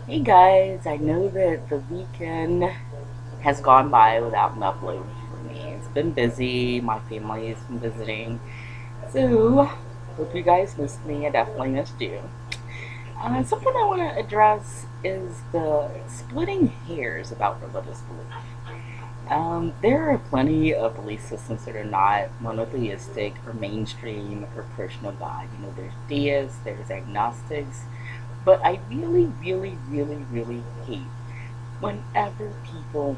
Hey guys, I know that the weekend has gone by without an upload for me. It's been busy, my family has been visiting, so hope you guys missed me. I definitely missed you. Something I want to address is the splitting hairs about religious belief. There are plenty of belief systems that are not monotheistic or mainstream or personal God. There's deists, there's agnostics, but I really hate whenever people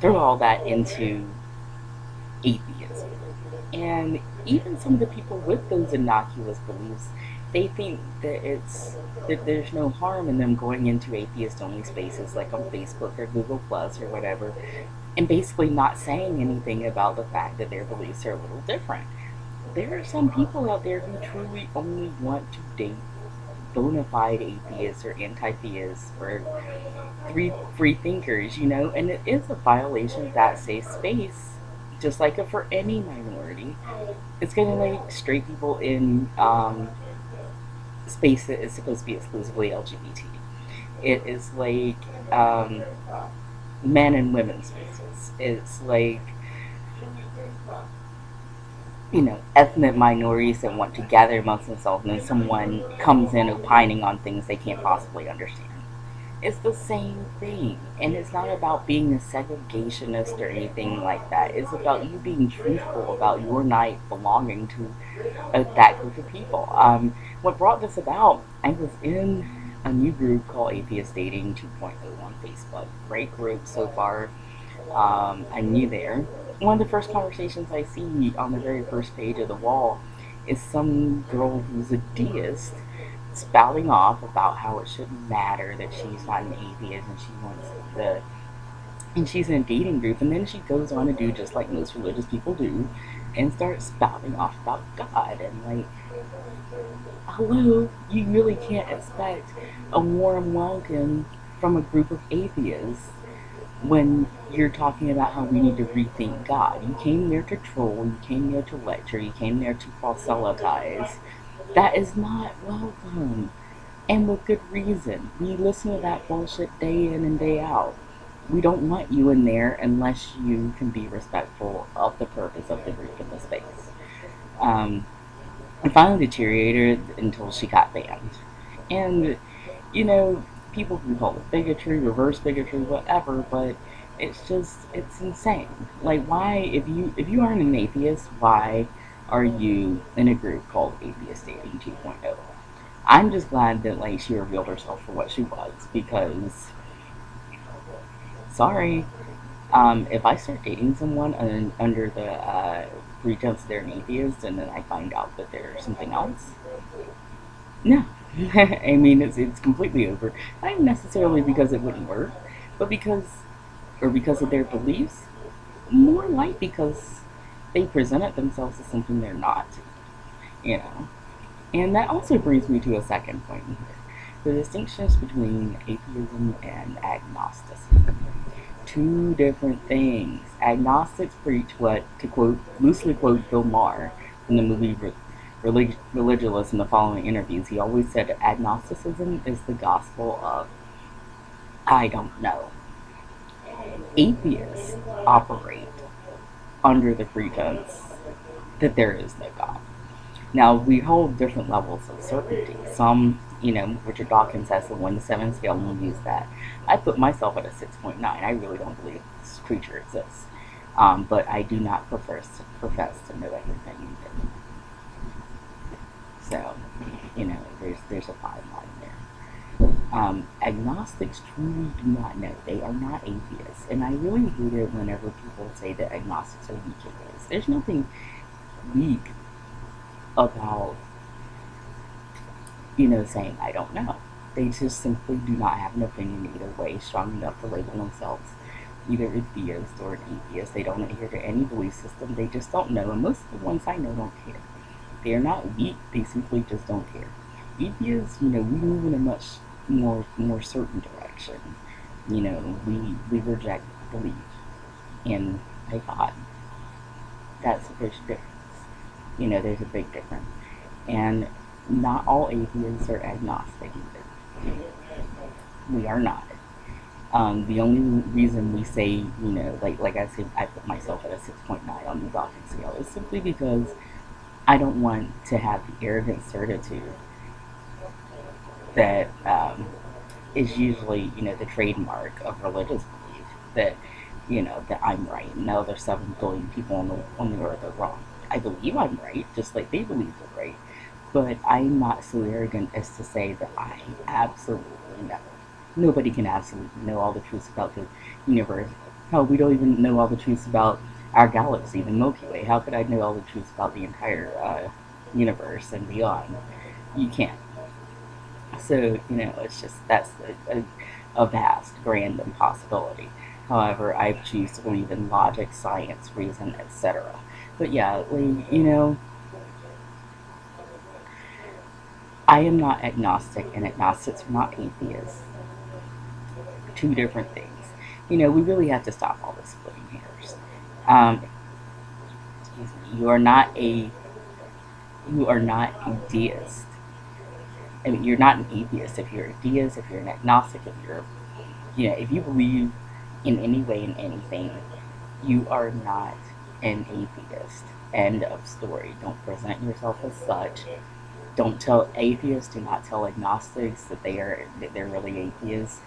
throw all that into atheism. And even some of the people with those innocuous beliefs, they think that there's no harm in them going into atheist only spaces like on Facebook or Google Plus or whatever, and basically not saying anything about the fact that their beliefs are a little different. There are some people out there who truly only want to date bona fide atheists or anti-theists or free thinkers, and it is a violation of that safe space, just like for any minority. It's going to like straight people in space that is supposed to be exclusively LGBT. It is like um, men and women's spaces. It's like ethnic minorities that want to gather amongst themselves, and then someone comes in opining on things they can't possibly understand. It's the same thing. And it's not about being a segregationist or anything like that. It's about you being truthful about your night belonging to that group of people. What brought this about, I was in a new group called Atheist Dating 2.0 on Facebook. Great group so far. I'm new there. One of the first conversations I see on the very first page of the wall is some girl who's a deist spouting off about how it shouldn't matter that she's not an atheist and she wants the and she's in a dating group, and then she goes on to do just like most religious people do and starts spouting off about God. And like, hello, you really can't expect a warm welcome from a group of atheists when you're talking about how we need to rethink God. You came there to troll, you came there to lecture, you came there to proselytize. That is not welcome. And with good reason. We listen to that bullshit day in and day out. We don't want you in there unless you can be respectful of the purpose of the group in the space. Um, it finally deteriorated until she got banned. And, you know, people can call it bigotry, reverse bigotry, whatever, but it's insane. Like, why, if you aren't an atheist, why are you in a group called Atheist Dating 2.0? I'm just glad that like she revealed herself for what she was, because sorry, if I start dating someone under the pretense they're an atheist and then I find out that they're something else, no. I mean, it's completely over. Not necessarily because it wouldn't work, but because of their beliefs, more like because they presented themselves as something they're not, you know. And that also brings me to a second point here. The distinctions between atheism and agnosticism. Two different things. Agnostics preach what, to quote, loosely quote Bill Maher from the movie Religulous in the following interviews, he always said agnosticism is the gospel of I don't know. Atheists operate under the pretense that there is no God. Now, we hold different levels of certainty. Some, Richard Dawkins has the 1 to 7 scale, and we'll use that. I put myself at a 6.9. I really don't believe this creature exists. But I do not profess to know everything either. So, there's a fine line there. Agnostics truly do not know. They are not atheists. And I really hate it whenever people say that agnostics are weak atheists. There's nothing weak about saying I don't know. They just simply do not have an opinion either way strong enough to label themselves either a theist or an atheist. They don't adhere to any belief system. They just don't know, and most of the ones I know don't care. They are not weak. They simply just don't care. Atheists, we move in a much more certain direction. We reject belief in a God. That's a big difference. There's a big difference. And not all atheists are agnostic either. We are not. The only reason we say, like I said, I put myself at a 6.9 on the Dawkins scale is simply because I don't want to have the arrogant certitude that is usually, the trademark of religious belief that, that I'm right and the other 7 billion people on the earth are wrong. I believe I'm right, just like they believe they're right, but I'm not so arrogant as to say that I absolutely know. Nobody can absolutely know all the truths about the universe. Hell, we don't even know all the truths about our galaxy, the Milky Way. How could I know all the truths about the entire universe and beyond? You can't. So, it's just, that's a vast, grand impossibility. However, I choose to believe in logic, science, reason, etc. But yeah, I am not agnostic, and agnostics are not atheists. Two different things. We really have to stop all this splitting hairs. Um, excuse me. You are not a deist. I mean, you're not an atheist if you're a deist, if you're an agnostic, if you believe in any way in anything, you are not an atheist. End of story. Don't present yourself as such. Don't tell atheists, do not tell agnostics that they're really atheists.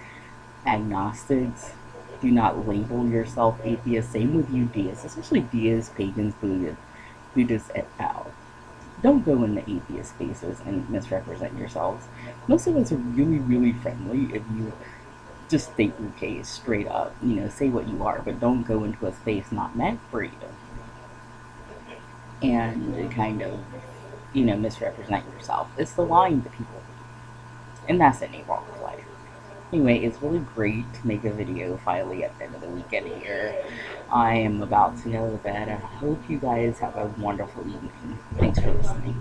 Agnostics, do not label yourself atheist. Same with you deists, especially deists, pagans, Buddhists, et al. Don't go in the atheist spaces and misrepresent yourselves. Most of us are really, really friendly if you just state your case straight up. Say what you are, but don't go into a space not meant for you and kind of, misrepresent yourself. It's the lying that people do, and that's any walk of life. Anyway, it's really great to make a video finally at the end of the weekend here. I am about to go to bed. I hope you guys have a wonderful evening. Thanks for listening.